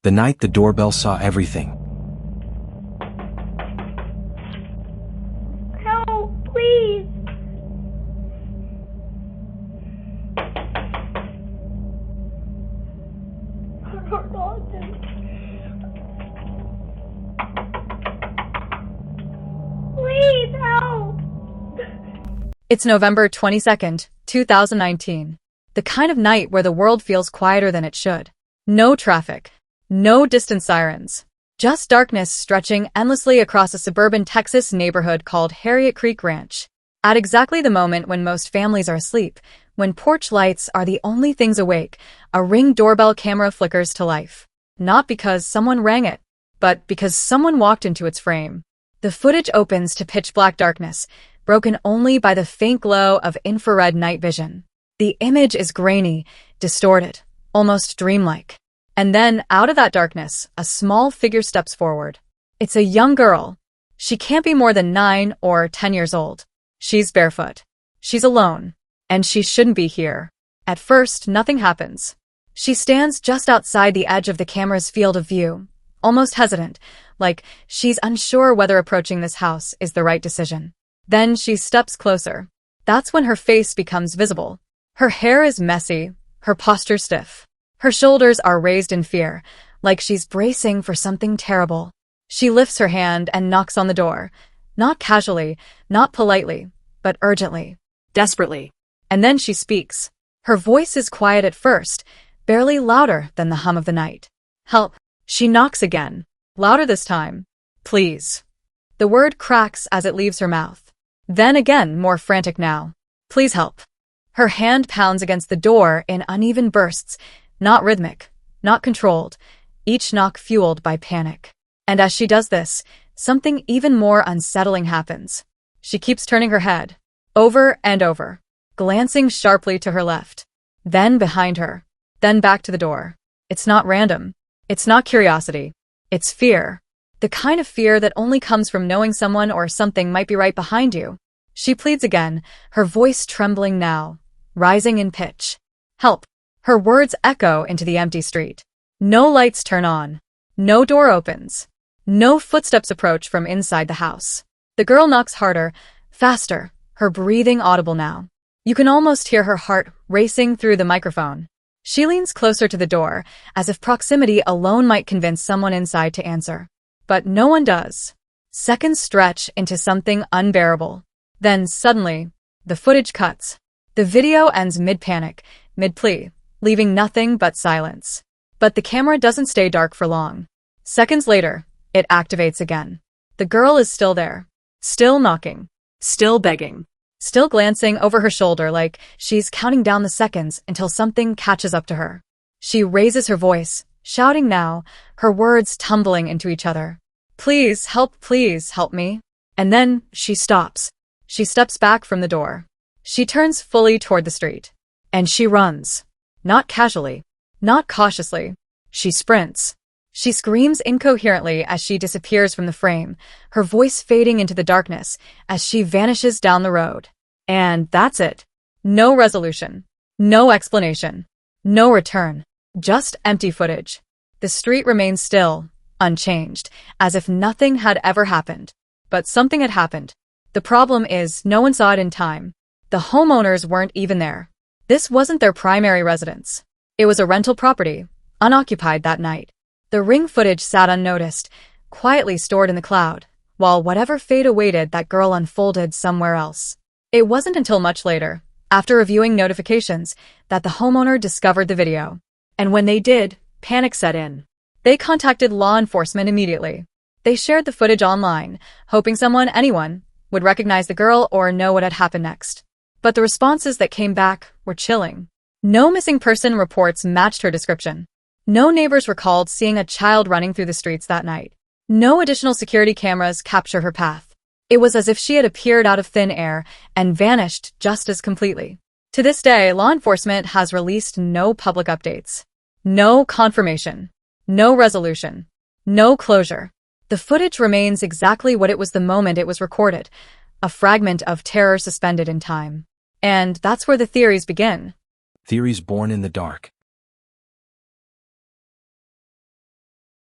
The night the doorbell saw everything. Help, please. Please help. It's November 22nd, 2019. The kind of night where the world feels quieter than it should. No traffic. No distant sirens. Just darkness stretching endlessly across a suburban Texas neighborhood called Harriet Creek Ranch. At exactly the moment when most families are asleep, when porch lights are the only things awake, a Ring doorbell camera flickers to life. Not because someone rang it, but because someone walked into its frame. The footage opens to pitch black darkness, broken only by the faint glow of infrared night vision. The image is grainy, distorted, almost dreamlike. And then, out of that darkness, a small figure steps forward. It's a young girl. She can't be more than 9 or 10 years old. She's barefoot. She's alone. And she shouldn't be here. At first, nothing happens. She stands just outside the edge of the camera's field of view, almost hesitant, like she's unsure whether approaching this house is the right decision. Then she steps closer. That's when her face becomes visible. Her hair is messy, her posture stiff. Her shoulders are raised in fear, like she's bracing for something terrible. She lifts her hand and knocks on the door. Not casually, not politely, but urgently, desperately. And then she speaks. Her voice is quiet at first, barely louder than the hum of the night. Help. She knocks again. Louder this time. Please. The word cracks as it leaves her mouth. Then again, more frantic now. Please help. Her hand pounds against the door in uneven bursts, not rhythmic, not controlled, each knock fueled by panic. And as she does this, something even more unsettling happens. She keeps turning her head, over and over, glancing sharply to her left, then behind her, then back to the door. It's not random. It's not curiosity. It's fear. The kind of fear that only comes from knowing someone or something might be right behind you. She pleads again, her voice trembling now, rising in pitch. Help. Her words echo into the empty street. No lights turn on. No door opens. No footsteps approach from inside the house. The girl knocks harder, faster, her breathing audible now. You can almost hear her heart racing through the microphone. She leans closer to the door, as if proximity alone might convince someone inside to answer. But no one does. Seconds stretch into something unbearable. Then, suddenly, the footage cuts. The video ends mid-panic, mid-plea, leaving nothing but silence. But the camera doesn't stay dark for long. Seconds later, it activates again. The girl is still there. Still knocking. Still begging. Still glancing over her shoulder like she's counting down the seconds until something catches up to her. She raises her voice, shouting now, her words tumbling into each other. Please help me. And then she stops. She steps back from the door. She turns fully toward the street. And she runs. Not casually. Not cautiously. She sprints. She screams incoherently as she disappears from the frame, her voice fading into the darkness as she vanishes down the road. And that's it. No resolution. No explanation. No return. Just empty footage. The street remains still, unchanged, as if nothing had ever happened. But something had happened. The problem is no one saw it in time. The homeowners weren't even there. This wasn't their primary residence. It was a rental property, unoccupied that night. The Ring footage sat unnoticed, quietly stored in the cloud, while whatever fate awaited that girl unfolded somewhere else. It wasn't until much later, after reviewing notifications, that the homeowner discovered the video. And when they did, panic set in. They contacted law enforcement immediately. They shared the footage online, hoping anyone, would recognize the girl or know what had happened next. But the responses that came back were chilling. No missing person reports matched her description. No neighbors recalled seeing a child running through the streets that night. No additional security cameras capture her path. It was as if she had appeared out of thin air and vanished just as completely. To this day, law enforcement has released no public updates. No confirmation. No resolution. No closure. The footage remains exactly what it was the moment it was recorded, a fragment of terror suspended in time. And that's where the theories begin. Theories born in the dark.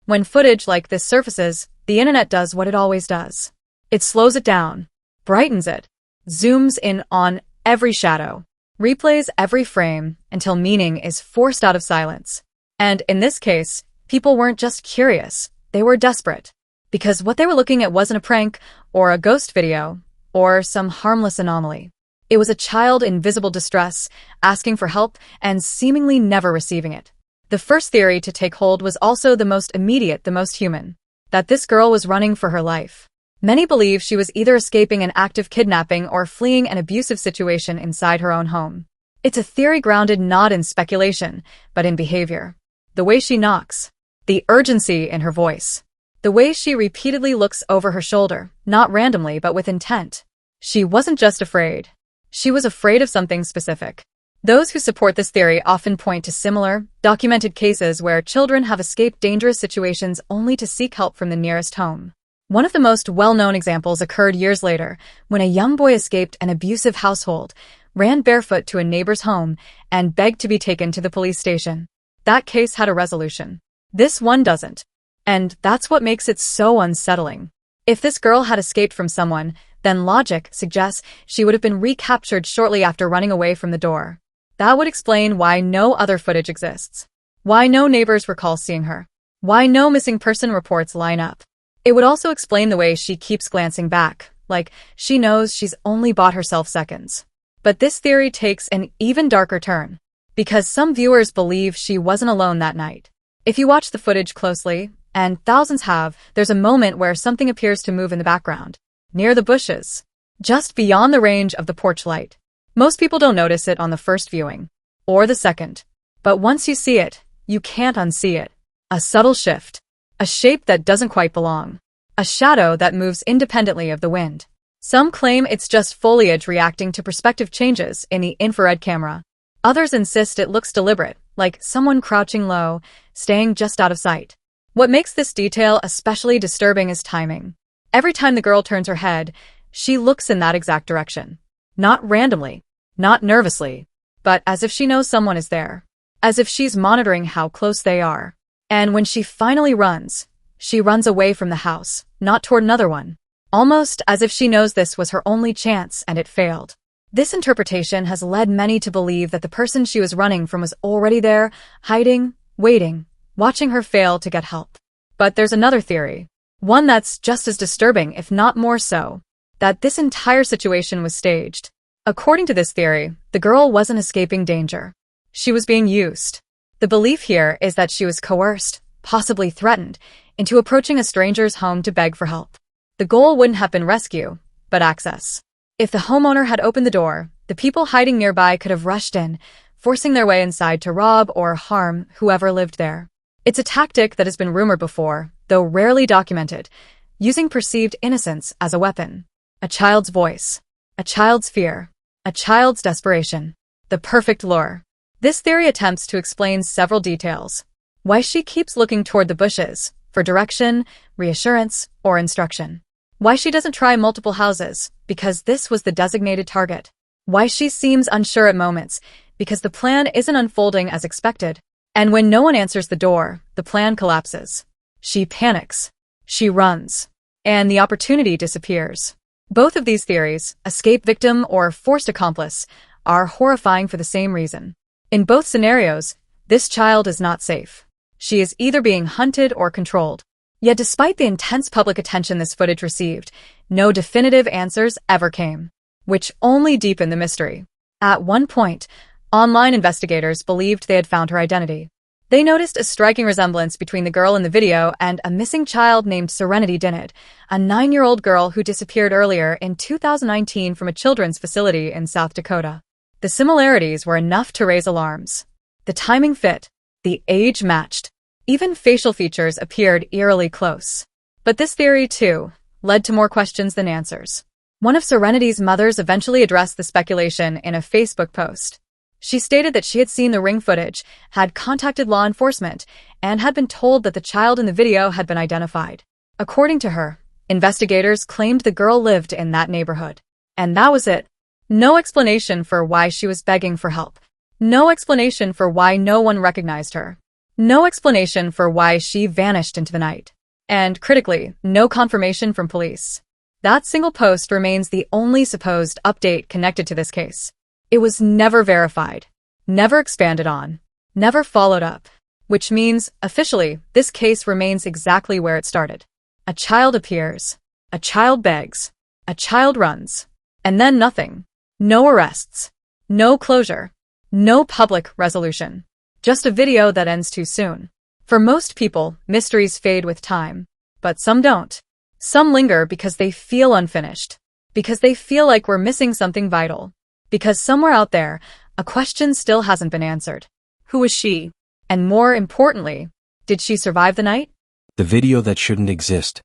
When footage like this surfaces, the internet does what it always does. It slows it down, brightens it, zooms in on every shadow, replays every frame until meaning is forced out of silence. And in this case, people weren't just curious, they were desperate. Because what they were looking at wasn't a prank, or a ghost video, or some harmless anomaly. It was a child in visible distress, asking for help, and seemingly never receiving it. The first theory to take hold was also the most immediate, the most human. That this girl was running for her life. Many believe she was either escaping an active kidnapping or fleeing an abusive situation inside her own home. It's a theory grounded not in speculation, but in behavior. The way she knocks. The urgency in her voice. The way she repeatedly looks over her shoulder, not randomly but with intent. She wasn't just afraid. She was afraid of something specific. Those who support this theory often point to similar, documented cases where children have escaped dangerous situations only to seek help from the nearest home. One of the most well-known examples occurred years later, when a young boy escaped an abusive household, ran barefoot to a neighbor's home, and begged to be taken to the police station. That case had a resolution. This one doesn't. And that's what makes it so unsettling. If this girl had escaped from someone, then logic suggests she would have been recaptured shortly after running away from the door. That would explain why no other footage exists. Why no neighbors recall seeing her. Why no missing person reports line up. It would also explain the way she keeps glancing back, like she knows she's only bought herself seconds. But this theory takes an even darker turn, because some viewers believe she wasn't alone that night. If you watch the footage closely, and thousands have, there's a moment where something appears to move in the background, near the bushes, just beyond the range of the porch light. Most people don't notice it on the first viewing, or the second. But once you see it, you can't unsee it. A subtle shift. A shape that doesn't quite belong. A shadow that moves independently of the wind. Some claim it's just foliage reacting to perspective changes in the infrared camera. Others insist it looks deliberate, like someone crouching low, staying just out of sight. What makes this detail especially disturbing is timing. Every time the girl turns her head, she looks in that exact direction. Not randomly, not nervously, but as if she knows someone is there. As if she's monitoring how close they are. And when she finally runs, she runs away from the house, not toward another one. Almost as if she knows this was her only chance and it failed. This interpretation has led many to believe that the person she was running from was already there, hiding, waiting, watching her fail to get help. But there's another theory. One that's just as disturbing, if not more so. That this entire situation was staged. According to this theory, the girl wasn't escaping danger. She was being used. The belief here is that she was coerced, possibly threatened, into approaching a stranger's home to beg for help. The goal wouldn't have been rescue, but access. If the homeowner had opened the door, the people hiding nearby could have rushed in, forcing their way inside to rob or harm whoever lived there. It's a tactic that has been rumored before, though rarely documented, using perceived innocence as a weapon. A child's voice. A child's fear. A child's desperation. The perfect lure. This theory attempts to explain several details. Why she keeps looking toward the bushes, for direction, reassurance, or instruction. Why she doesn't try multiple houses, because this was the designated target. Why she seems unsure at moments, because the plan isn't unfolding as expected. And when no one answers the door, the plan collapses. She panics. She runs. And the opportunity disappears. Both of these theories, escape victim or forced accomplice, are horrifying for the same reason. In both scenarios, this child is not safe. She is either being hunted or controlled. Yet despite the intense public attention this footage received, no definitive answers ever came, which only deepened the mystery. At one point, online investigators believed they had found her identity. They noticed a striking resemblance between the girl in the video and a missing child named Serenity Dinid, a 9-year-old girl who disappeared earlier in 2019 from a children's facility in South Dakota. The similarities were enough to raise alarms. The timing fit. The age matched. Even facial features appeared eerily close. But this theory, too, led to more questions than answers. One of Serenity's mothers eventually addressed the speculation in a Facebook post. She stated that she had seen the ring footage, had contacted law enforcement, and had been told that the child in the video had been identified. According to her, investigators claimed the girl lived in that neighborhood. And that was it. No explanation for why she was begging for help. No explanation for why no one recognized her. No explanation for why she vanished into the night. And critically, no confirmation from police. That single post remains the only supposed update connected to this case. It was never verified, never expanded on, never followed up. Which means, officially, this case remains exactly where it started. A child appears. A child begs. A child runs. And then nothing. No arrests. No closure. No public resolution. Just a video that ends too soon. For most people, mysteries fade with time. But some don't. Some linger because they feel unfinished. Because they feel like we're missing something vital. Because somewhere out there, a question still hasn't been answered. Who was she? And more importantly, did she survive the night? The video that shouldn't exist.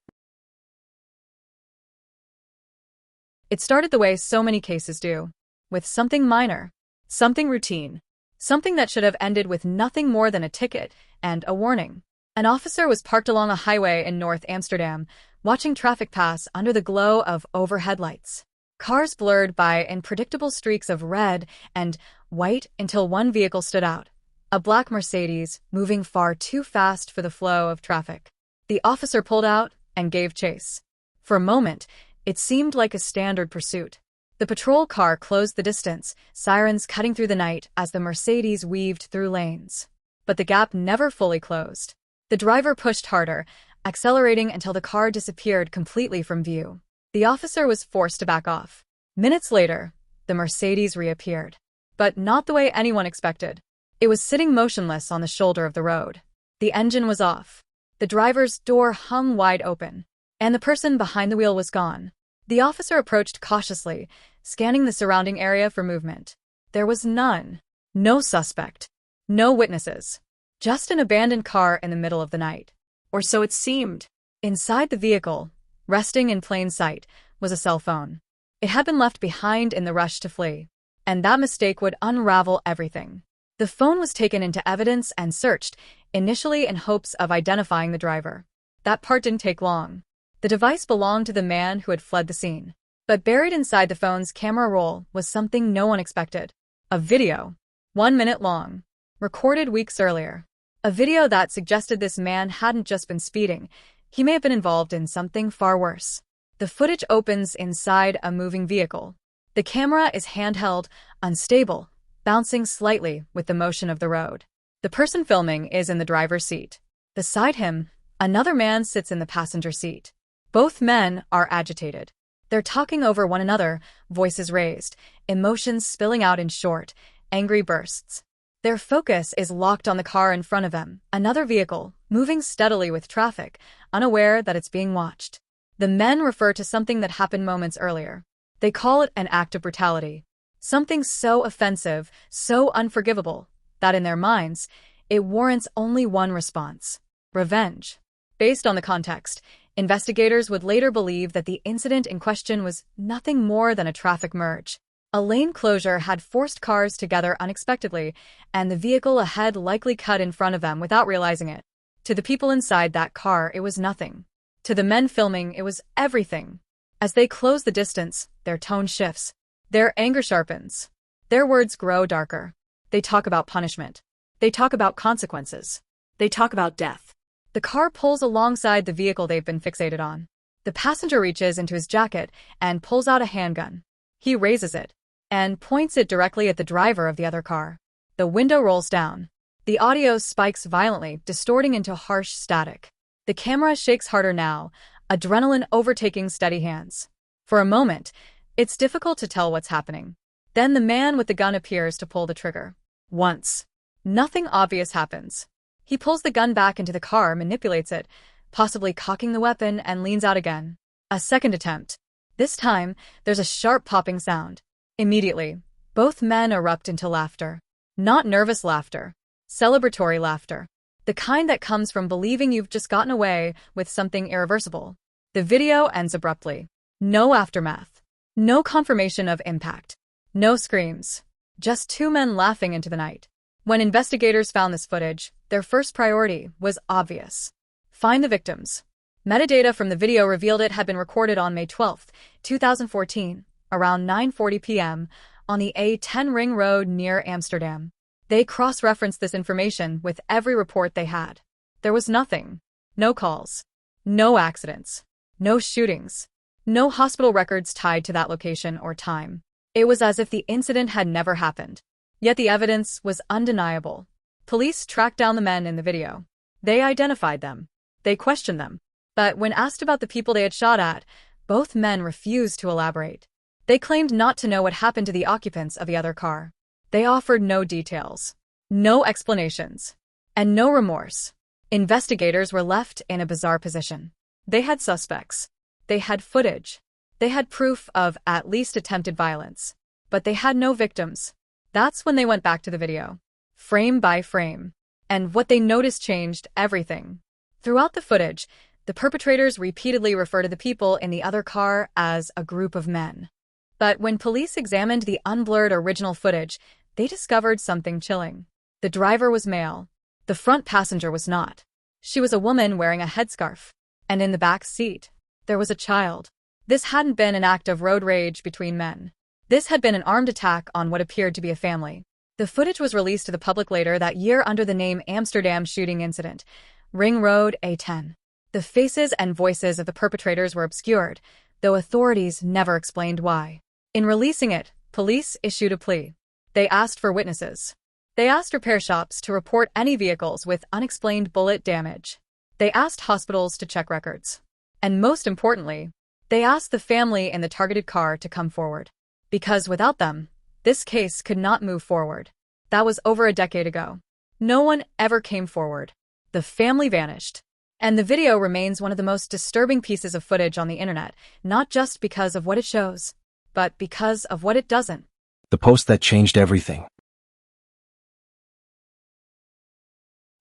It started the way so many cases do. With something minor. Something routine. Something that should have ended with nothing more than a ticket and a warning. An officer was parked along a highway in North Amsterdam, watching traffic pass under the glow of overhead lights. Cars blurred by in predictable streaks of red and white until one vehicle stood out. A black Mercedes, moving far too fast for the flow of traffic. The officer pulled out and gave chase. For a moment, it seemed like a standard pursuit. The patrol car closed the distance, sirens cutting through the night as the Mercedes weaved through lanes. But the gap never fully closed. The driver pushed harder, accelerating until the car disappeared completely from view. The officer was forced to back off. Minutes later, the Mercedes reappeared. But not the way anyone expected. It was sitting motionless on the shoulder of the road. The engine was off. The driver's door hung wide open. And the person behind the wheel was gone. The officer approached cautiously, scanning the surrounding area for movement. There was none. No suspect. No witnesses. Just an abandoned car in the middle of the night. Or so it seemed. Inside the vehicle, resting in plain sight, was a cell phone. It had been left behind in the rush to flee. And that mistake would unravel everything. The phone was taken into evidence and searched, initially in hopes of identifying the driver. That part didn't take long. The device belonged to the man who had fled the scene. But buried inside the phone's camera roll was something no one expected. A video. 1 minute long. Recorded weeks earlier. A video that suggested this man hadn't just been speeding. He may have been involved in something far worse. The footage opens inside a moving vehicle. The camera is handheld, unstable, bouncing slightly with the motion of the road. The person filming is in the driver's seat. Beside him, another man sits in the passenger seat. Both men are agitated. They're talking over one another, voices raised, emotions spilling out in short, angry bursts. Their focus is locked on the car in front of them, another vehicle, moving steadily with traffic, unaware that it's being watched. The men refer to something that happened moments earlier. They call it an act of brutality. Something so offensive, so unforgivable, that in their minds, it warrants only one response: revenge. Based on the context, investigators would later believe that the incident in question was nothing more than a traffic merge. A lane closure had forced cars together unexpectedly, and the vehicle ahead likely cut in front of them without realizing it. To the people inside that car, it was nothing. To the men filming, it was everything. As they close the distance, their tone shifts. Their anger sharpens. Their words grow darker. They talk about punishment. They talk about consequences. They talk about death. The car pulls alongside the vehicle they've been fixated on. The passenger reaches into his jacket and pulls out a handgun. He raises it and points it directly at the driver of the other car. The window rolls down. The audio spikes violently, distorting into harsh static. The camera shakes harder now, adrenaline overtaking steady hands. For a moment, it's difficult to tell what's happening. Then the man with the gun appears to pull the trigger. Once. Nothing obvious happens. He pulls the gun back into the car, manipulates it, possibly cocking the weapon, and leans out again. A second attempt. This time, there's a sharp popping sound. Immediately, both men erupt into laughter. Not nervous laughter. Celebratory laughter. The kind that comes from believing you've just gotten away with something irreversible. The video ends abruptly. No aftermath. No confirmation of impact. No screams. Just two men laughing into the night. When investigators found this footage, their first priority was obvious. Find the victims. Metadata from the video revealed it had been recorded on May 12, 2014, around 9:40 p.m., on the A10 Ring Road near Amsterdam. They cross-referenced this information with every report they had. There was nothing. No calls. No accidents. No shootings. No hospital records tied to that location or time. It was as if the incident had never happened. Yet the evidence was undeniable. Police tracked down the men in the video. They identified them. They questioned them. But when asked about the people they had shot at, both men refused to elaborate. They claimed not to know what happened to the occupants of the other car. They offered no details, no explanations, and no remorse. Investigators were left in a bizarre position. They had suspects. They had footage. They had proof of at least attempted violence. But they had no victims. That's when they went back to the video, frame by frame. And what they noticed changed everything. Throughout the footage, the perpetrators repeatedly refer to the people in the other car as a group of men. But when police examined the unblurred original footage, they discovered something chilling. The driver was male. The front passenger was not. She was a woman wearing a headscarf. And in the back seat, there was a child. This hadn't been an act of road rage between men. This had been an armed attack on what appeared to be a family. The footage was released to the public later that year under the name Amsterdam Shooting Incident, Ring Road A10. The faces and voices of the perpetrators were obscured, though authorities never explained why. In releasing it, police issued a plea. They asked for witnesses. They asked repair shops to report any vehicles with unexplained bullet damage. They asked hospitals to check records. And most importantly, they asked the family in the targeted car to come forward. Because without them, this case could not move forward. That was over a decade ago. No one ever came forward. The family vanished. And the video remains one of the most disturbing pieces of footage on the internet, not just because of what it shows, but because of what it doesn't. The post that changed everything.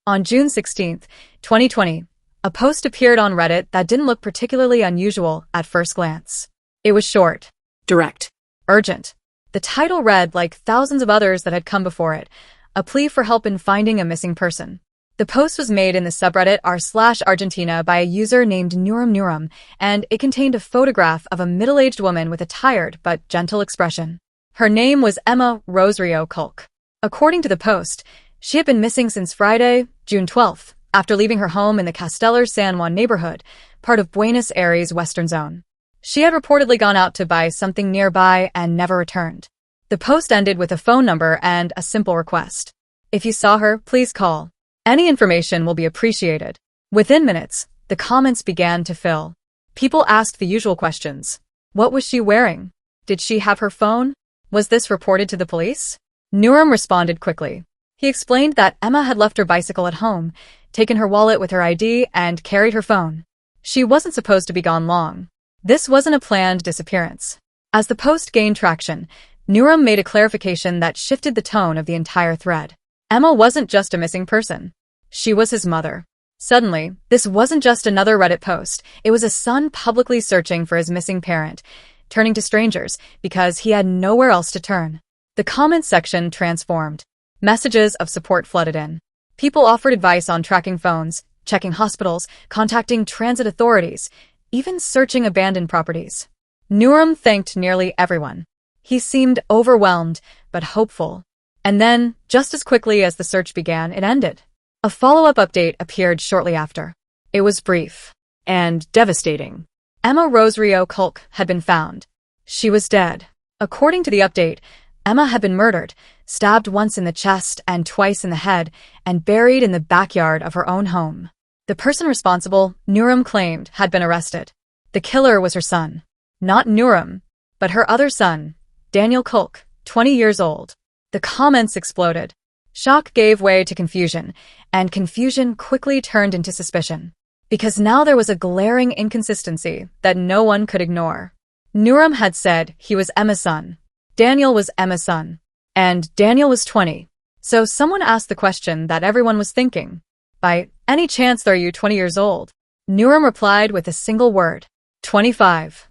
On June 16, 2020, a post appeared on Reddit that didn't look particularly unusual at first glance. It was short, direct, urgent. The title read, like thousands of others that had come before it, a plea for help in finding a missing person. The post was made in the subreddit r/Argentina by a user named noromnorom, and it contained a photograph of a middle-aged woman with a tired but gentle expression. Her name was Emma Rosario Kulk. According to the post, she had been missing since Friday, June 12th, after leaving her home in the Casteller San Juan neighborhood, part of Buenos Aires' western zone. She had reportedly gone out to buy something nearby and never returned. The post ended with a phone number and a simple request. If you saw her, please call. Any information will be appreciated. Within minutes, the comments began to fill. People asked the usual questions. What was she wearing? Did she have her phone? Was this reported to the police? Nuram responded quickly. He explained that Emma had left her bicycle at home, taken her wallet with her ID, and carried her phone. She wasn't supposed to be gone long. This wasn't a planned disappearance. As the post gained traction, Nuram made a clarification that shifted the tone of the entire thread. Emma wasn't just a missing person. She was his mother. Suddenly, this wasn't just another Reddit post. It was a son publicly searching for his missing parent, turning to strangers because he had nowhere else to turn. The comments section transformed. Messages of support flooded in. People offered advice on tracking phones, checking hospitals, contacting transit authorities, even searching abandoned properties. Nuram thanked nearly everyone. He seemed overwhelmed, but hopeful. And then, just as quickly as the search began, it ended. A follow-up update appeared shortly after. It was brief and devastating. Emma Rosario Kulk had been found. She was dead. According to the update, Emma had been murdered, stabbed once in the chest and twice in the head, and buried in the backyard of her own home. The person responsible, Nuram claimed, had been arrested. The killer was her son. Not Nuram, but her other son, Daniel Kulk, 20 years old. The comments exploded. Shock gave way to confusion, and confusion quickly turned into suspicion. Because now there was a glaring inconsistency that no one could ignore. Nuram had said he was Emma's son. Daniel was Emma's son. And Daniel was 20. So someone asked the question that everyone was thinking. By any chance are you 20 years old? Nuram replied with a single word. 25.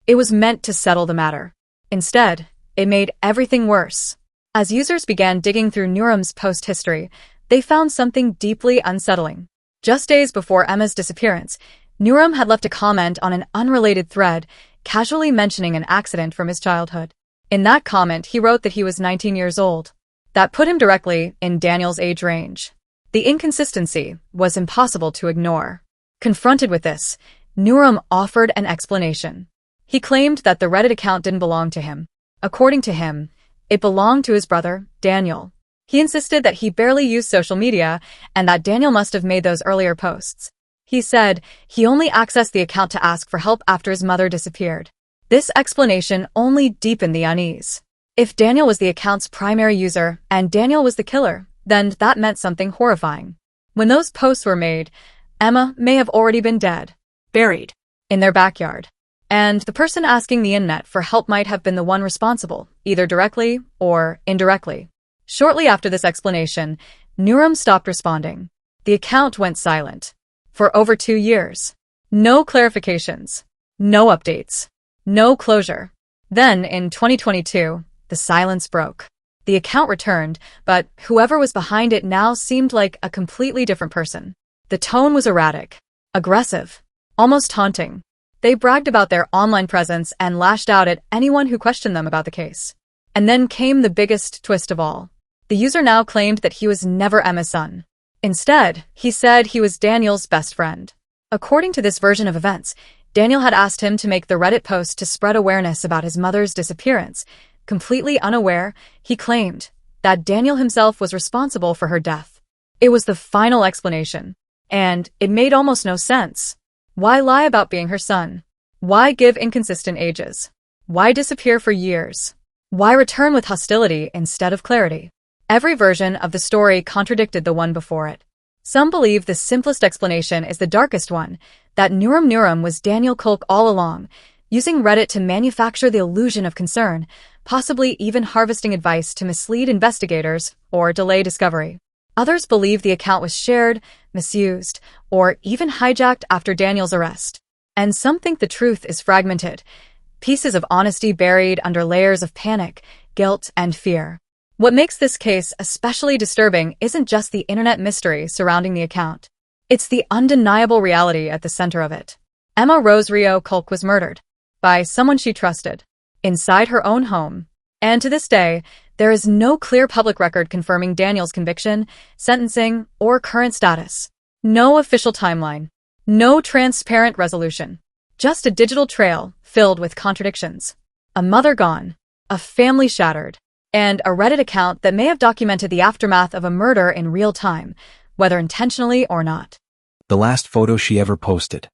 It was meant to settle the matter. Instead, it made everything worse. As users began digging through Nuram's post history, they found something deeply unsettling. Just days before Emma's disappearance, Nuram had left a comment on an unrelated thread, casually mentioning an accident from his childhood. In that comment, he wrote that he was 19 years old. That put him directly in Daniel's age range. The inconsistency was impossible to ignore. Confronted with this, Norom offered an explanation. He claimed that the Reddit account didn't belong to him. According to him, it belonged to his brother, Daniel. He insisted that he barely used social media and that Daniel must have made those earlier posts. He said he only accessed the account to ask for help after his mother disappeared. This explanation only deepened the unease. If Daniel was the account's primary user and Daniel was the killer, then that meant something horrifying. When those posts were made, Emma may have already been dead, buried in their backyard. And the person asking the internet for help might have been the one responsible, either directly or indirectly. Shortly after this explanation, Norom stopped responding. The account went silent. For over 2 years. No clarifications. No updates. No closure. Then, in 2022, the silence broke. The account returned, but whoever was behind it now seemed like a completely different person. The tone was erratic, aggressive, almost taunting. They bragged about their online presence and lashed out at anyone who questioned them about the case. And then came the biggest twist of all. The user now claimed that he was never Emma's son. Instead, he said he was Daniel's best friend. According to this version of events, Daniel had asked him to make the Reddit post to spread awareness about his mother's disappearance. Completely unaware, he claimed that Daniel himself was responsible for her death. It was the final explanation, and it made almost no sense. Why lie about being her son? Why give inconsistent ages? Why disappear for years? Why return with hostility instead of clarity? Every version of the story contradicted the one before it. Some believe the simplest explanation is the darkest one, that noromnorom was Daniel Kulk all along, using Reddit to manufacture the illusion of concern, possibly even harvesting advice to mislead investigators or delay discovery. Others believe the account was shared, misused, or even hijacked after Daniel's arrest. And some think the truth is fragmented, pieces of honesty buried under layers of panic, guilt, and fear. What makes this case especially disturbing isn't just the internet mystery surrounding the account. It's the undeniable reality at the center of it. Emma Rose Rio Kulk was murdered by someone she trusted inside her own home. And to this day, there is no clear public record confirming Daniel's conviction, sentencing, or current status. No official timeline. No transparent resolution. Just a digital trail filled with contradictions. A mother gone. A family shattered. And a Reddit account that may have documented the aftermath of a murder in real time, whether intentionally or not. The last photo she ever posted.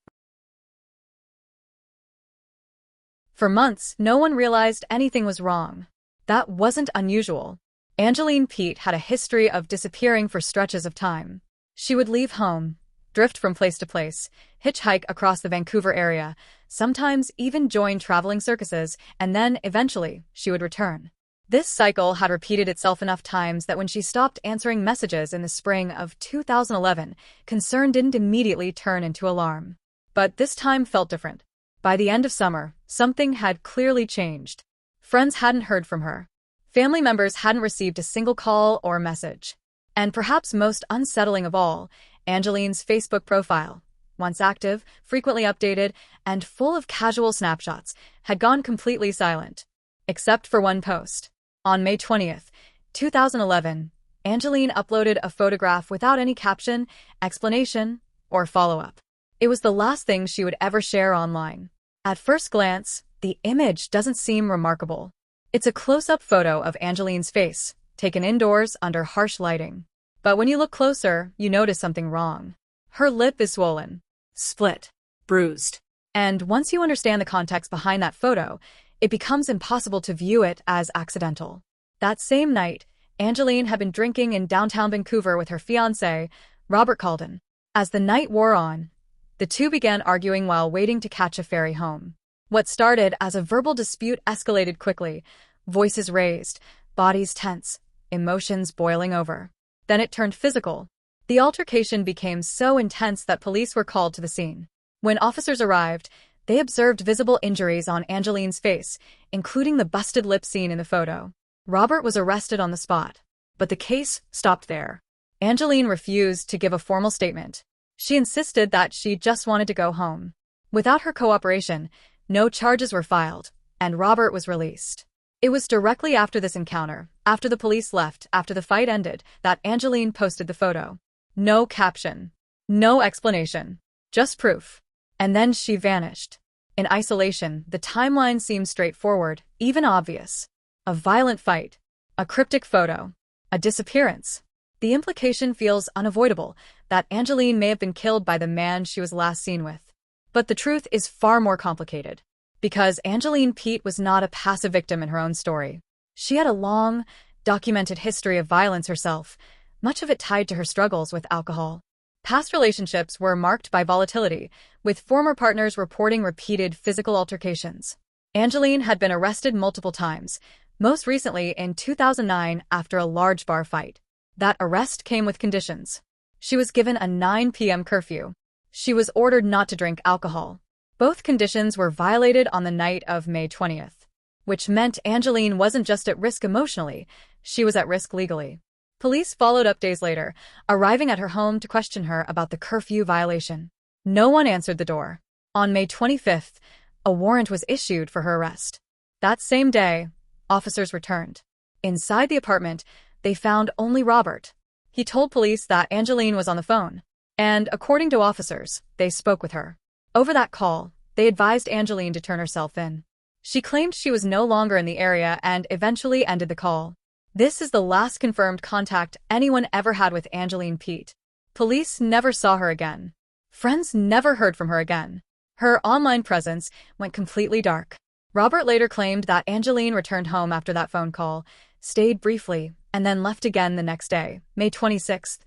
For months, no one realized anything was wrong. That wasn't unusual. Angeline Pete had a history of disappearing for stretches of time. She would leave home, drift from place to place, hitchhike across the Vancouver area, sometimes even join traveling circuses, and then, eventually, she would return. This cycle had repeated itself enough times that when she stopped answering messages in the spring of 2011, concern didn't immediately turn into alarm. But this time felt different. By the end of summer, something had clearly changed. Friends hadn't heard from her. Family members hadn't received a single call or message. And perhaps most unsettling of all, Angeline's Facebook profile, once active, frequently updated, and full of casual snapshots, had gone completely silent. Except for one post. On May 20th, 2011, Angeline uploaded a photograph without any caption, explanation, or follow-up. It was the last thing she would ever share online. At first glance, the image doesn't seem remarkable. It's a close-up photo of Angeline's face, taken indoors under harsh lighting. But when you look closer, you notice something wrong. Her lip is swollen, split, bruised. And once you understand the context behind that photo, it becomes impossible to view it as accidental. That same night, Angeline had been drinking in downtown Vancouver with her fiancé, Robert Calden. As the night wore on, the two began arguing while waiting to catch a ferry home. What started as a verbal dispute escalated quickly, voices raised, bodies tense, emotions boiling over. Then it turned physical. The altercation became so intense that police were called to the scene. When officers arrived, they observed visible injuries on Angeline's face, including the busted lip seen in the photo. Robert was arrested on the spot. But the case stopped there. Angeline refused to give a formal statement. She insisted that she just wanted to go home. Without her cooperation, no charges were filed, and Robert was released. It was directly after this encounter, after the police left, after the fight ended, that Angeline posted the photo. No caption. No explanation. Just proof. And then she vanished. In isolation, the timeline seemed straightforward, even obvious. A violent fight. A cryptic photo. A disappearance. The implication feels unavoidable, that Angeline may have been killed by the man she was last seen with. But the truth is far more complicated. Because Angeline Pete was not a passive victim in her own story. She had a long, documented history of violence herself, much of it tied to her struggles with alcohol. Past relationships were marked by volatility, with former partners reporting repeated physical altercations. Angeline had been arrested multiple times, most recently in 2009 after a large bar fight. That arrest came with conditions. She was given a 9 p.m. curfew. She was ordered not to drink alcohol. Both conditions were violated on the night of May 20th, which meant Angeline wasn't just at risk emotionally, she was at risk legally. Police followed up days later, arriving at her home to question her about the curfew violation. No one answered the door. On May 25th, a warrant was issued for her arrest. That same day, officers returned. Inside the apartment, they found only Robert. He told police that Angeline was on the phone, and according to officers, they spoke with her. Over that call, they advised Angeline to turn herself in. She claimed she was no longer in the area and eventually ended the call. This is the last confirmed contact anyone ever had with Angeline Pete. Police never saw her again. Friends never heard from her again. Her online presence went completely dark. Robert later claimed that Angeline returned home after that phone call, stayed briefly, and then left again the next day, May 26th,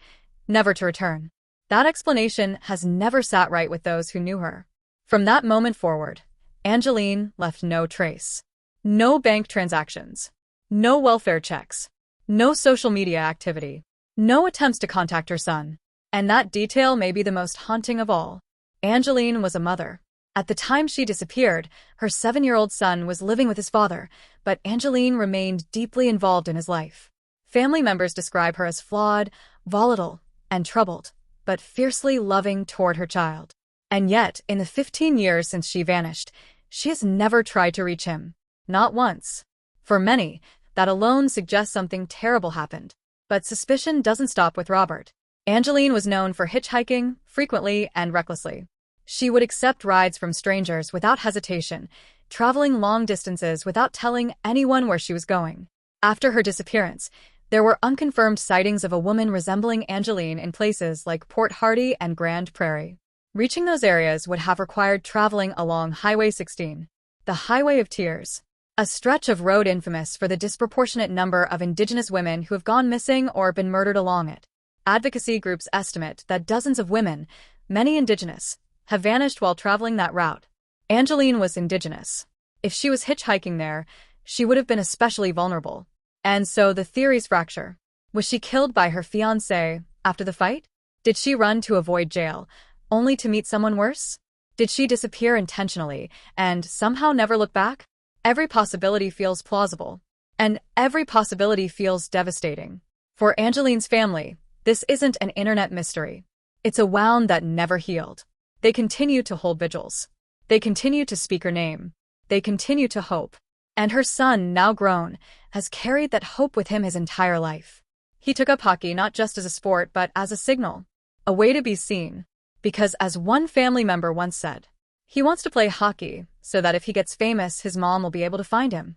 never to return. That explanation has never sat right with those who knew her. From that moment forward, Angeline left no trace. No bank transactions. No welfare checks. No social media activity. No attempts to contact her son. And that detail may be the most haunting of all. Angeline was a mother. At the time she disappeared, her 7-year-old son was living with his father, but Angeline remained deeply involved in his life. Family members describe her as flawed, volatile, and troubled, but fiercely loving toward her child. And yet, in the 15 years since she vanished, she has never tried to reach him. Not once. For many, that alone suggests something terrible happened. But suspicion doesn't stop with Robert. Angeline was known for hitchhiking, frequently and recklessly. She would accept rides from strangers without hesitation, traveling long distances without telling anyone where she was going. After her disappearance, there were unconfirmed sightings of a woman resembling Angeline in places like Port Hardy and Grand Prairie. Reaching those areas would have required traveling along Highway 16, the Highway of Tears, a stretch of road infamous for the disproportionate number of Indigenous women who have gone missing or been murdered along it. Advocacy groups estimate that dozens of women, many Indigenous, have vanished while traveling that route. Angeline was Indigenous. If she was hitchhiking there, she would have been especially vulnerable. And so the theories fracture. Was she killed by her fiancé after the fight? Did she run to avoid jail, only to meet someone worse? Did she disappear intentionally and somehow never look back? Every possibility feels plausible. And every possibility feels devastating. For Angeline's family, this isn't an internet mystery. It's a wound that never healed. They continue to hold vigils. They continue to speak her name. They continue to hope. And her son, now grown, has carried that hope with him his entire life. He took up hockey not just as a sport but as a signal, a way to be seen. Because as one family member once said, he wants to play hockey so that if he gets famous, his mom will be able to find him.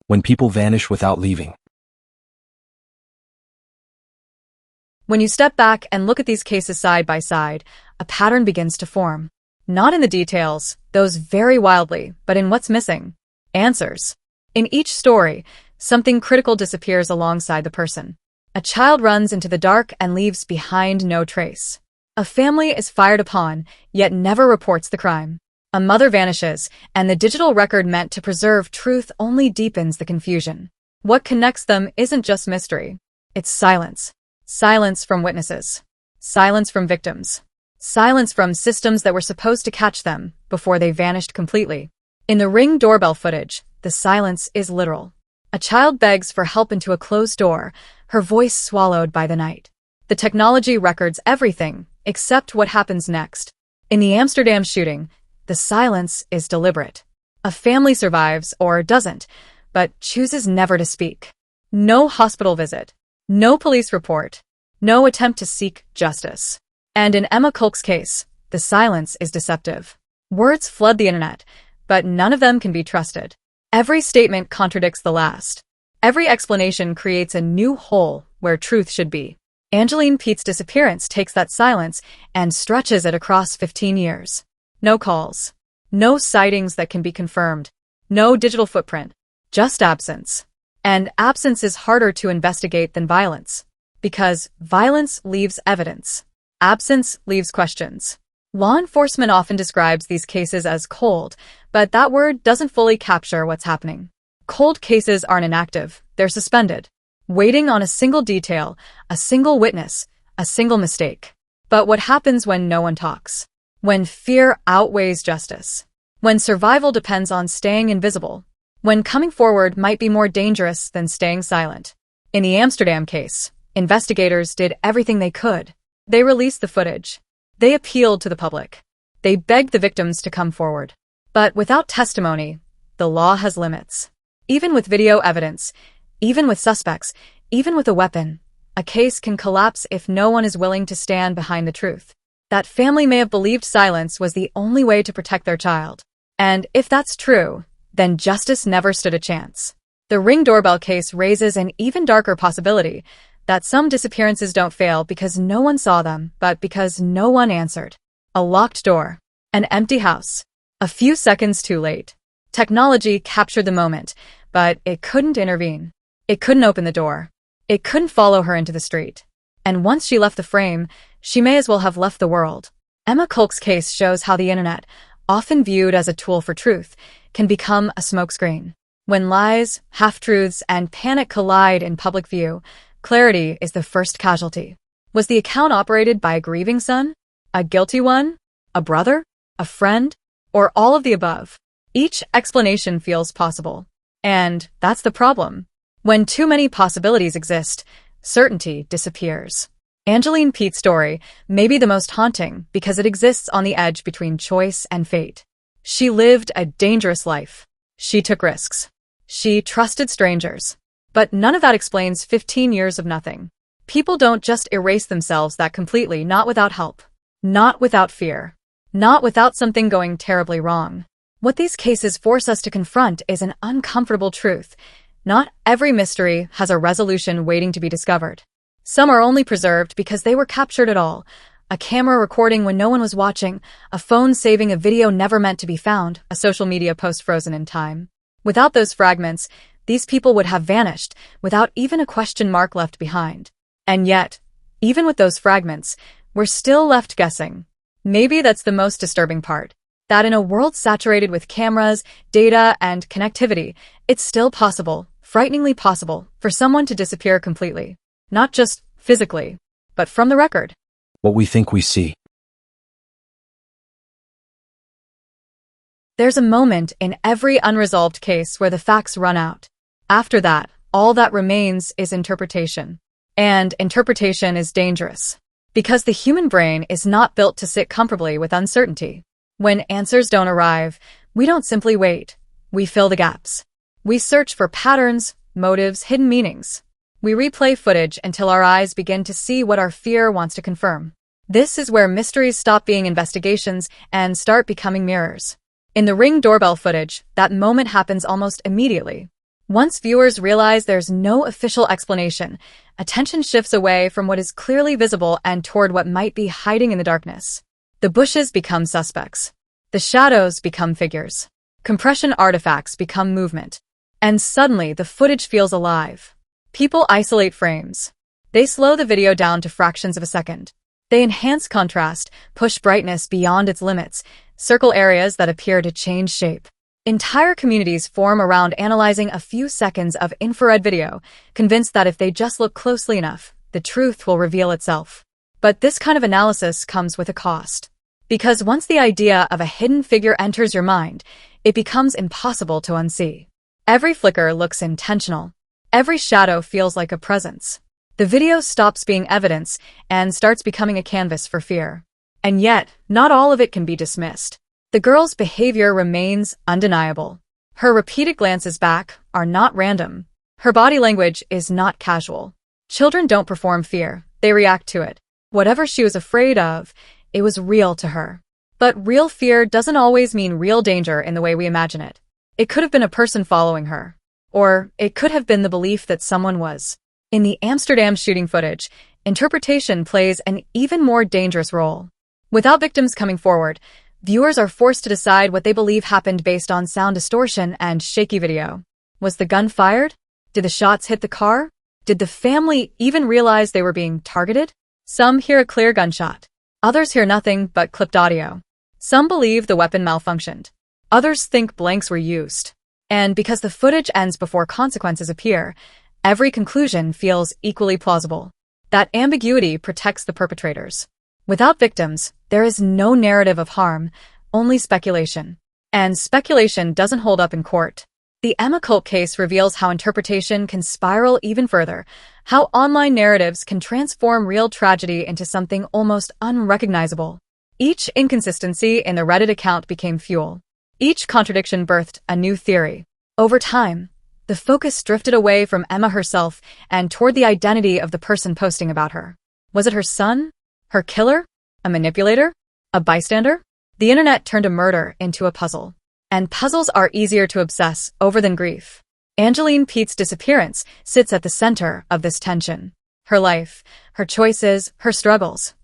When people vanish without leaving. When you step back and look at these cases side by side, a pattern begins to form. Not in the details, those vary wildly, but in what's missing. Answers. In each story, something critical disappears alongside the person. A child runs into the dark and leaves behind no trace. A family is fired upon, yet never reports the crime. A mother vanishes, and the digital record meant to preserve truth only deepens the confusion. What connects them isn't just mystery. It's silence. Silence from witnesses. Silence from victims. Silence from systems that were supposed to catch them before they vanished completely. In the Ring doorbell footage, the silence is literal. A child begs for help into a closed door, her voice swallowed by the night. The technology records everything, except what happens next. In the Amsterdam shooting, the silence is deliberate. A family survives, or doesn't, but chooses never to speak. No hospital visit. No police report. No attempt to seek justice. And in Emma Kulk's case, the silence is deceptive. Words flood the internet, but none of them can be trusted. Every statement contradicts the last. Every explanation creates a new hole where truth should be. Angeline Pete's disappearance takes that silence and stretches it across 15 years. No calls. No sightings that can be confirmed. No digital footprint. Just absence. And absence is harder to investigate than violence. Because violence leaves evidence. Absence leaves questions. Law enforcement often describes these cases as cold, but that word doesn't fully capture what's happening. Cold cases aren't inactive, they're suspended, waiting on a single detail, a single witness, a single mistake. But what happens when no one talks? When fear outweighs justice? When survival depends on staying invisible? When coming forward might be more dangerous than staying silent? In the Amsterdam case, investigators did everything they could. They released the footage. They appealed to the public. They begged the victims to come forward. But without testimony, the law has limits. Even with video evidence, even with suspects, even with a weapon, a case can collapse if no one is willing to stand behind the truth. That family may have believed silence was the only way to protect their child. And if that's true, then justice never stood a chance. The Ring doorbell case raises an even darker possibility that some disappearances don't fail because no one saw them, but because no one answered. A locked door. An empty house. A few seconds too late. Technology captured the moment, but it couldn't intervene. It couldn't open the door. It couldn't follow her into the street. And once she left the frame, she may as well have left the world. Emma Kulk's case shows how the internet, often viewed as a tool for truth, can become a smokescreen. When lies, half-truths, and panic collide in public view, clarity is the first casualty. Was the account operated by a grieving son? A guilty one? A brother? A friend? Or all of the above? Each explanation feels possible. And that's the problem. When too many possibilities exist, certainty disappears. Angeline Pete's story may be the most haunting because it exists on the edge between choice and fate. She lived a dangerous life. She took risks. She trusted strangers. But none of that explains 15 years of nothing. People don't just erase themselves that completely, not without help. Not without fear. Not without something going terribly wrong. What these cases force us to confront is an uncomfortable truth. Not every mystery has a resolution waiting to be discovered. Some are only preserved because they were captured at all. A camera recording when no one was watching, a phone saving a video never meant to be found, a social media post frozen in time. Without those fragments, these people would have vanished, without even a question mark left behind. And yet, even with those fragments, we're still left guessing. Maybe that's the most disturbing part. That in a world saturated with cameras, data, and connectivity, it's still possible, frighteningly possible, for someone to disappear completely. Not just physically, but from the record. What we think we see. There's a moment in every unresolved case where the facts run out. After that, all that remains is interpretation. And interpretation is dangerous. Because the human brain is not built to sit comfortably with uncertainty. When answers don't arrive, we don't simply wait. We fill the gaps. We search for patterns, motives, hidden meanings. We replay footage until our eyes begin to see what our fear wants to confirm. This is where mysteries stop being investigations and start becoming mirrors. In the Ring doorbell footage, that moment happens almost immediately. Once viewers realize there's no official explanation, attention shifts away from what is clearly visible and toward what might be hiding in the darkness. The bushes become suspects. The shadows become figures. Compression artifacts become movement. And suddenly, the footage feels alive. People isolate frames. They slow the video down to fractions of a second. They enhance contrast, push brightness beyond its limits, circle areas that appear to change shape. Entire communities form around analyzing a few seconds of infrared video, convinced that if they just look closely enough, the truth will reveal itself. But this kind of analysis comes with a cost. Because once the idea of a hidden figure enters your mind, it becomes impossible to unsee. Every flicker looks intentional. Every shadow feels like a presence. The video stops being evidence and starts becoming a canvas for fear. And yet, not all of it can be dismissed. The girl's behavior remains undeniable. Her repeated glances back are not random. Her body language is not casual. Children don't perform fear, they react to it. Whatever she was afraid of, it was real to her. But real fear doesn't always mean real danger in the way we imagine it. It could have been a person following her. Or it could have been the belief that someone was. In the Amsterdam shooting footage, interpretation plays an even more dangerous role. Without victims coming forward, viewers are forced to decide what they believe happened based on sound distortion and shaky video. Was the gun fired? Did the shots hit the car? Did the family even realize they were being targeted? Some hear a clear gunshot. Others hear nothing but clipped audio. Some believe the weapon malfunctioned. Others think blanks were used. And because the footage ends before consequences appear, every conclusion feels equally plausible. That ambiguity protects the perpetrators. Without victims, there is no narrative of harm, only speculation. And speculation doesn't hold up in court. The Emma cult case reveals how interpretation can spiral even further, how online narratives can transform real tragedy into something almost unrecognizable. Each inconsistency in the Reddit account became fuel. Each contradiction birthed a new theory. Over time, the focus drifted away from Emma herself and toward the identity of the person posting about her. Was it her son? Her killer? A manipulator? A bystander? The internet turned a murder into a puzzle. And puzzles are easier to obsess over than grief. Angeline Pete's disappearance sits at the center of this tension. Her life, her choices, her struggles,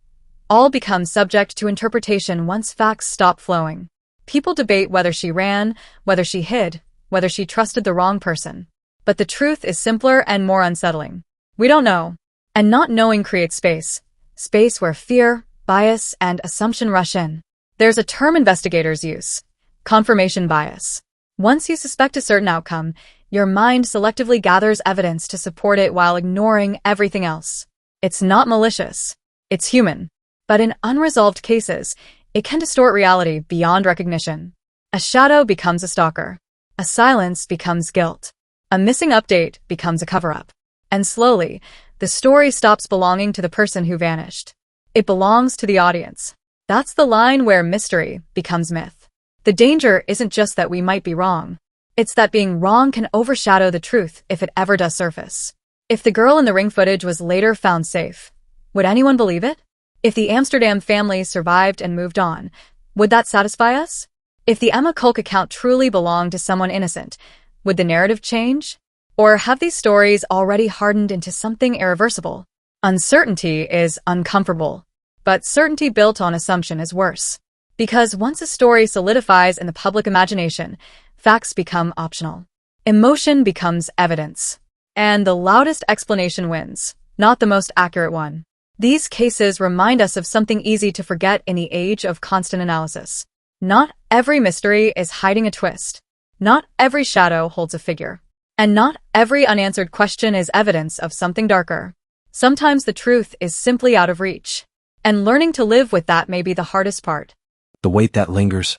all become subject to interpretation once facts stop flowing. People debate whether she ran, whether she hid, whether she trusted the wrong person. But the truth is simpler and more unsettling. We don't know. And not knowing creates space. Space where fear, bias, and assumption rush in. There's a term investigators use: confirmation bias. Once you suspect a certain outcome, your mind selectively gathers evidence to support it while ignoring everything else. It's not malicious. It's human. But in unresolved cases, it can distort reality beyond recognition. A shadow becomes a stalker. A silence becomes guilt. A missing update becomes a cover-up. And slowly, the story stops belonging to the person who vanished. It belongs to the audience. That's the line where mystery becomes myth. The danger isn't just that we might be wrong. It's that being wrong can overshadow the truth if it ever does surface. If the girl in the ring footage was later found safe, would anyone believe it? If the Amsterdam family survived and moved on, would that satisfy us? If the Emma Kulk account truly belonged to someone innocent, would the narrative change? Or have these stories already hardened into something irreversible? Uncertainty is uncomfortable, but certainty built on assumption is worse. Because once a story solidifies in the public imagination, facts become optional. Emotion becomes evidence. And the loudest explanation wins, not the most accurate one. These cases remind us of something easy to forget in the age of constant analysis. Not every mystery is hiding a twist. Not every shadow holds a figure. And not every unanswered question is evidence of something darker. Sometimes the truth is simply out of reach. And learning to live with that may be the hardest part. The weight that lingers.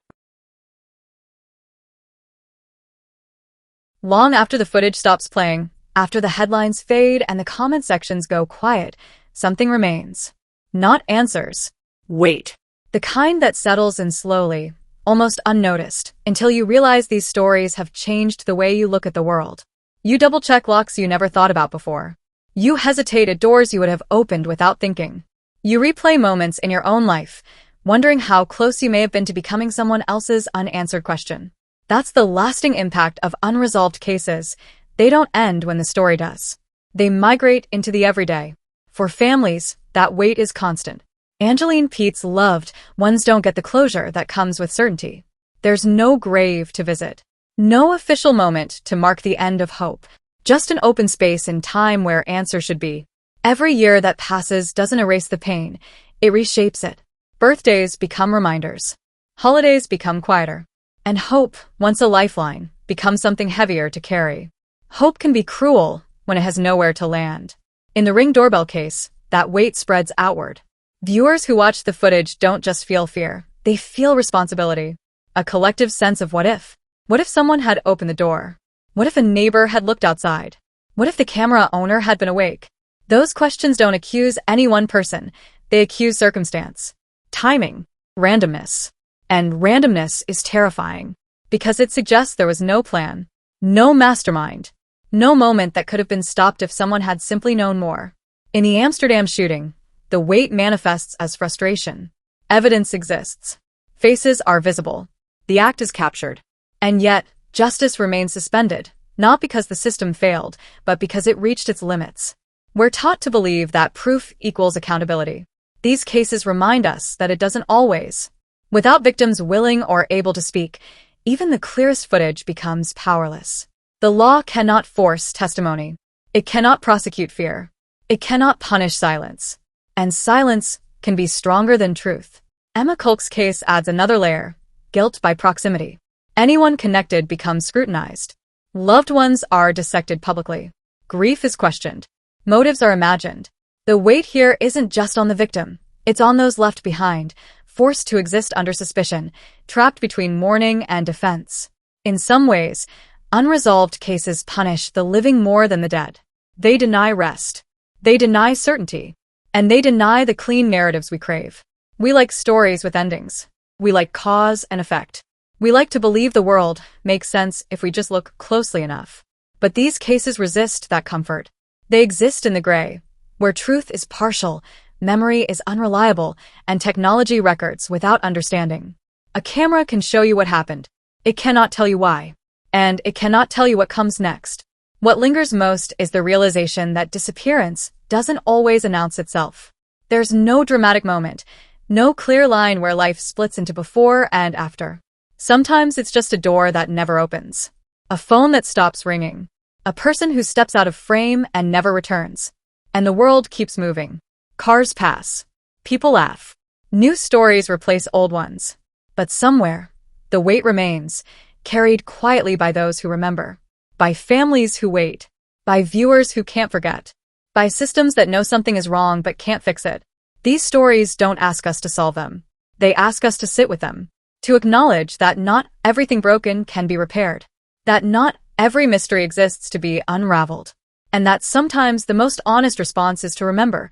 Long after the footage stops playing, after the headlines fade and the comment sections go quiet, something remains. Not answers. Wait. The kind that settles in slowly, almost unnoticed, until you realize these stories have changed the way you look at the world. You double-check locks you never thought about before. You hesitate at doors you would have opened without thinking. You replay moments in your own life, wondering how close you may have been to becoming someone else's unanswered question. That's the lasting impact of unresolved cases. They don't end when the story does. They migrate into the everyday. For families, that weight is constant. Angeline Pete's loved ones don't get the closure that comes with certainty. There's no grave to visit. No official moment to mark the end of hope. Just an open space in time where answer should be. Every year that passes doesn't erase the pain. It reshapes it. Birthdays become reminders. Holidays become quieter. And hope, once a lifeline, becomes something heavier to carry. Hope can be cruel when it has nowhere to land. In the Ring doorbell case, that weight spreads outward. Viewers who watch the footage don't just feel fear, they feel responsibility. A collective sense of what if. What if someone had opened the door? What if a neighbor had looked outside? What if the camera owner had been awake? Those questions don't accuse any one person, they accuse circumstance, timing, randomness. And randomness is terrifying. because it suggests there was no plan, no mastermind, no moment that could have been stopped if someone had simply known more. In the Amsterdam shooting, the weight manifests as frustration. Evidence exists. Faces are visible. The act is captured. And yet, justice remains suspended, not because the system failed, but because it reached its limits. We're taught to believe that proof equals accountability. These cases remind us that it doesn't always. Without victims willing or able to speak, even the clearest footage becomes powerless. The law cannot force testimony. It cannot prosecute fear. It cannot punish silence. And silence can be stronger than truth. Emma Kulk's case adds another layer: guilt by proximity. Anyone connected becomes scrutinized. Loved ones are dissected publicly. Grief is questioned. Motives are imagined. The weight here isn't just on the victim. It's on those left behind, forced to exist under suspicion, trapped between mourning and defense. In some ways, unresolved cases punish the living more than the dead. They deny rest. They deny certainty. And they deny the clean narratives we crave. We like stories with endings. We like cause and effect. We like to believe the world makes sense if we just look closely enough. But these cases resist that comfort. They exist in the gray, where truth is partial, memory is unreliable, and technology records without understanding. A camera can show you what happened. It cannot tell you why. And it cannot tell you what comes next. What lingers most is the realization that disappearance doesn't always announce itself. There's no dramatic moment, no clear line where life splits into before and after. Sometimes it's just a door that never opens, a phone that stops ringing, a person who steps out of frame and never returns. And the world keeps moving. Cars pass. People laugh. New stories replace old ones. But somewhere, the weight remains, carried quietly by those who remember, by families who wait, by viewers who can't forget, by systems that know something is wrong but can't fix it. These stories don't ask us to solve them. They ask us to sit with them, to acknowledge that not everything broken can be repaired, that not every mystery exists to be unraveled, and that sometimes the most honest response is to remember,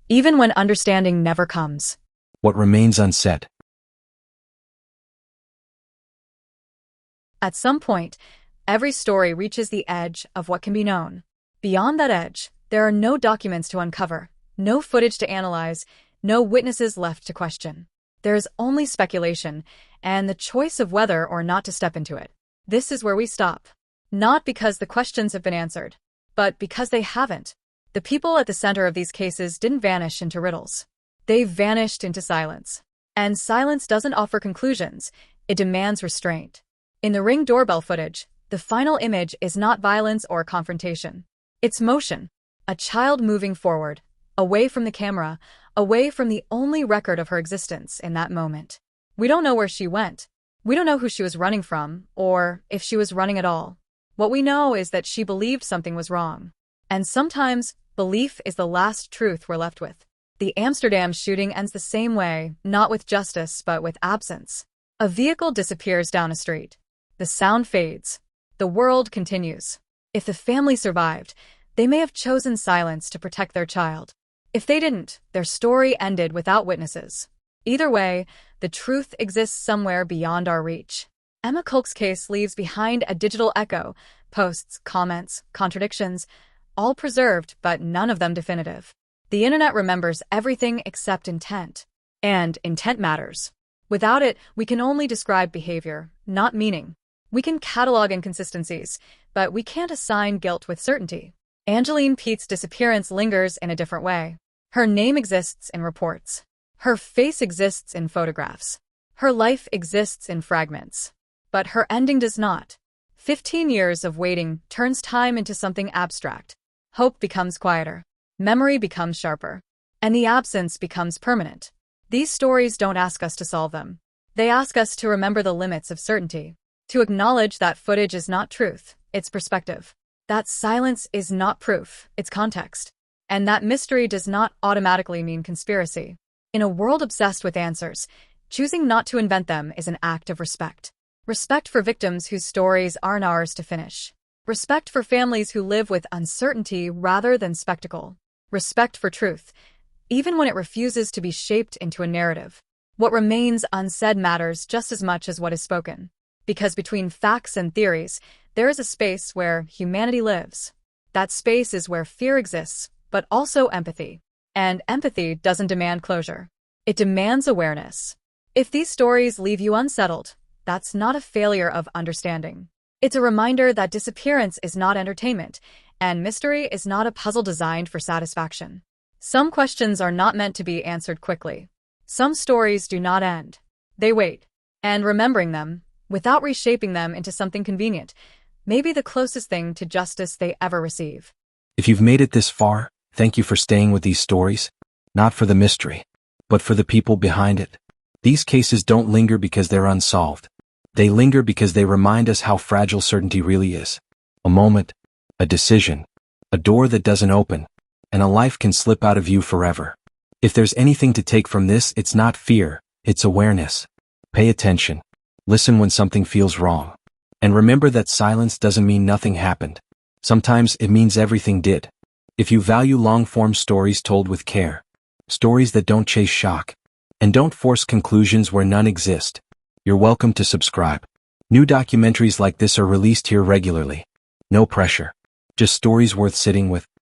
even when understanding never comes. What remains unsaid. At some point, every story reaches the edge of what can be known. Beyond that edge, there are no documents to uncover, no footage to analyze, no witnesses left to question. There is only speculation, and the choice of whether or not to step into it. This is where we stop. Not because the questions have been answered, but because they haven't. The people at the center of these cases didn't vanish into riddles. They vanished into silence. And silence doesn't offer conclusions, it demands restraint. In the Ring doorbell footage, the final image is not violence or confrontation. It's motion. A child moving forward, away from the camera, away from the only record of her existence in that moment. We don't know where she went. We don't know who she was running from, or if she was running at all. What we know is that she believed something was wrong. And sometimes, belief is the last truth we're left with. The Amsterdam shooting ends the same way, not with justice, but with absence. A vehicle disappears down a street. The sound fades. The world continues. If the family survived, they may have chosen silence to protect their child. If they didn't, their story ended without witnesses. Either way, the truth exists somewhere beyond our reach. Emma Kulk's case leaves behind a digital echo, posts, comments, contradictions, all preserved, but none of them definitive. The internet remembers everything except intent. And intent matters. Without it, we can only describe behavior, not meaning. We can catalog inconsistencies, but we can't assign guilt with certainty. Angeline Pete's disappearance lingers in a different way. Her name exists in reports. Her face exists in photographs. Her life exists in fragments. But her ending does not. 15 years of waiting turns time into something abstract. Hope becomes quieter. Memory becomes sharper. And the absence becomes permanent. These stories don't ask us to solve them. They ask us to remember the limits of certainty. To acknowledge that footage is not truth, it's perspective. That silence is not proof, it's context. And that mystery does not automatically mean conspiracy. In a world obsessed with answers, choosing not to invent them is an act of respect. Respect for victims whose stories aren't ours to finish. Respect for families who live with uncertainty rather than spectacle. Respect for truth, even when it refuses to be shaped into a narrative. What remains unsaid matters just as much as what is spoken. Because between facts and theories, there is a space where humanity lives. That space is where fear exists, but also empathy. And empathy doesn't demand closure. It demands awareness. If these stories leave you unsettled, that's not a failure of understanding. It's a reminder that disappearance is not entertainment, and mystery is not a puzzle designed for satisfaction. Some questions are not meant to be answered quickly. Some stories do not end. They wait. And remembering them, without reshaping them into something convenient, may be the closest thing to justice they ever receive. If you've made it this far, thank you for staying with these stories. Not for the mystery, but for the people behind it. These cases don't linger because they're unsolved. They linger because they remind us how fragile certainty really is. A moment, a decision, a door that doesn't open, and a life can slip out of view forever. If there's anything to take from this, it's not fear, it's awareness. Pay attention. Listen when something feels wrong. And remember that silence doesn't mean nothing happened. Sometimes it means everything did. If you value long-form stories told with care, stories that don't chase shock, and don't force conclusions where none exist, you're welcome to subscribe. New documentaries like this are released here regularly. No pressure. Just stories worth sitting with.